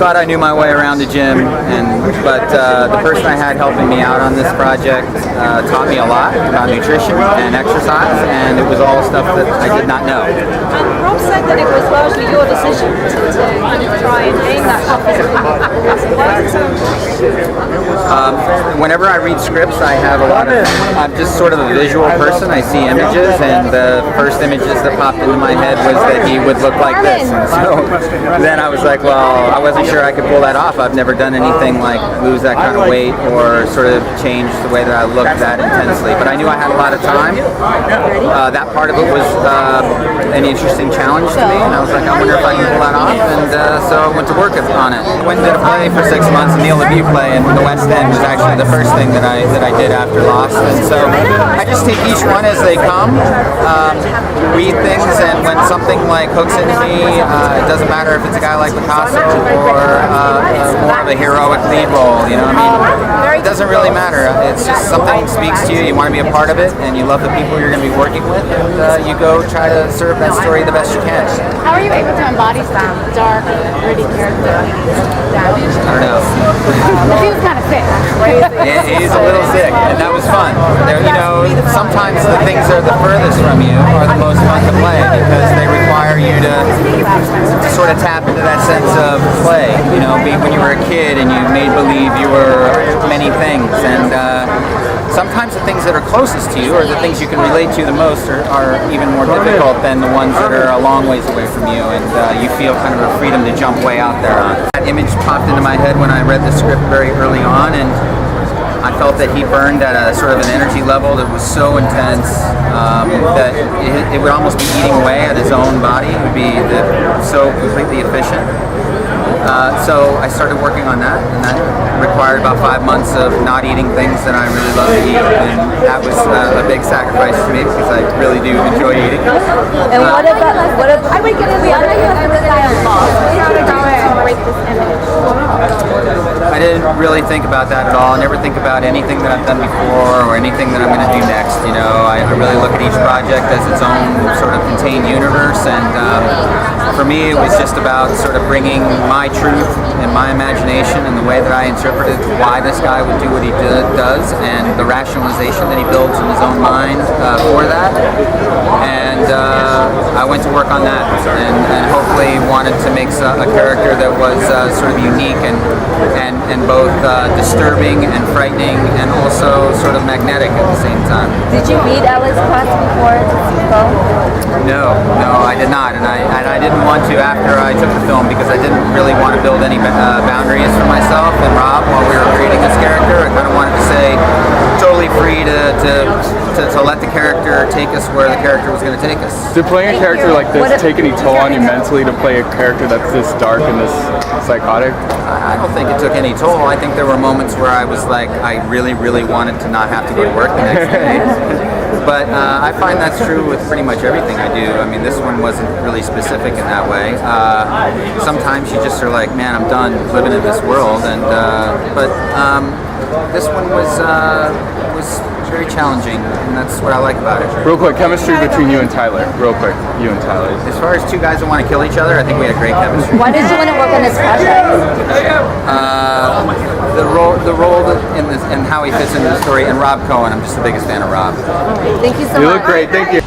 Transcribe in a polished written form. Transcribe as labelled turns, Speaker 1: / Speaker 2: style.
Speaker 1: thought I knew my way around the gym, but the person I had helping me out on this project taught me a lot about nutrition and exercise, and it was all stuff that I did not know.
Speaker 2: And Rob said that it was largely your decision to kind of try and gain that physical capacity. Why is it so important?
Speaker 1: Whenever I read scripts, I'm just sort of a visual person. I see images, and the first images that popped into my head was that he would look like this. And so then I was like, well, I wasn't sure I could pull that off. I've never done anything like lose that kind of weight or sort of change the way that I look that intensely. But I knew I had a lot of time. That part of it was an interesting challenge to me, and I was like, I wonder if I can pull that off. And so I went to work on it. I went and did a play for 6 months, a Neil LaBute play in the West End was actually the first thing that I did after Lost. And so I just take each one as they come, read things, and when something like hooks into me, it doesn't matter if it's a guy like Picasso or more of a heroic lead role, you know what I mean? It doesn't really matter. It's just something speaks to you, you want to be a part of it, and you love the people you're going to be working with, and you go try to serve that story the best you can.
Speaker 3: How are you able to embody some dark, gritty character?
Speaker 1: I don't know.
Speaker 3: He was kind of sick.
Speaker 1: He's a little sick, and that was fun. Sometimes the things that are the furthest from you are the most fun to play because they require you to sort of tap into that sense of play. When you were a kid and you made believe you were many things, and sometimes the things that are closest to you or the things you can relate to the most are even more difficult than the ones that are a long ways away from you, and you feel kind of a freedom to jump way out there on. That image popped into my head when I read the script very early on, and I felt that he burned at a sort of an energy level that was so intense that it would almost be eating away at his own body. It would be so completely efficient. So I started working on that, and that required about 5 months of not eating things that I really love to eat, and that was a big sacrifice for me because I really do enjoy eating.
Speaker 3: And what about I would get the other guy of Lost? How to incorporate this image?
Speaker 1: I didn't really think about that at all. I never think about anything that I've done before or anything that I'm going to do next. I really look at each project as its own sort of contained universe, and for me it was just about sort of bringing my truth and my imagination and the way that I interpreted why this guy would do what he does, and the rationalization that he builds in his own mind for that. And I went to work on that, and hopefully wanted to make a character that was sort of unique and both disturbing and frightening, and also sort of magnetic at the same time.
Speaker 3: Did you meet Alex Cross before to go?
Speaker 1: No, I did not, and I didn't want to after I took the film because I didn't really want to build any boundaries for myself and Rob while we were creating this character. I kind of wanted to say totally free to let the character take us where the character was going to take us.
Speaker 4: Did playing a character like this take any toll on you mentally to play a character that's this dark and this psychotic?
Speaker 1: I don't think it took any toll. I think there were moments where I was like, I really, really wanted to not have to go to work the next day. But I find that's true with pretty much everything I do. I mean, this one wasn't really specific in that way. Sometimes you just are like, man, I'm done living in this world. But this one was very challenging, and that's what I like about it.
Speaker 4: Real quick, chemistry between you and Tyler. Real quick, you and Tyler.
Speaker 1: As far as two guys that want to kill each other, I think we had great chemistry.
Speaker 3: Why did you want to work on this project?
Speaker 1: The role and how he fits into the story, and Rob Cohen. I'm just the biggest fan of Rob.
Speaker 3: Thank you so much.
Speaker 4: You look great. Thank you.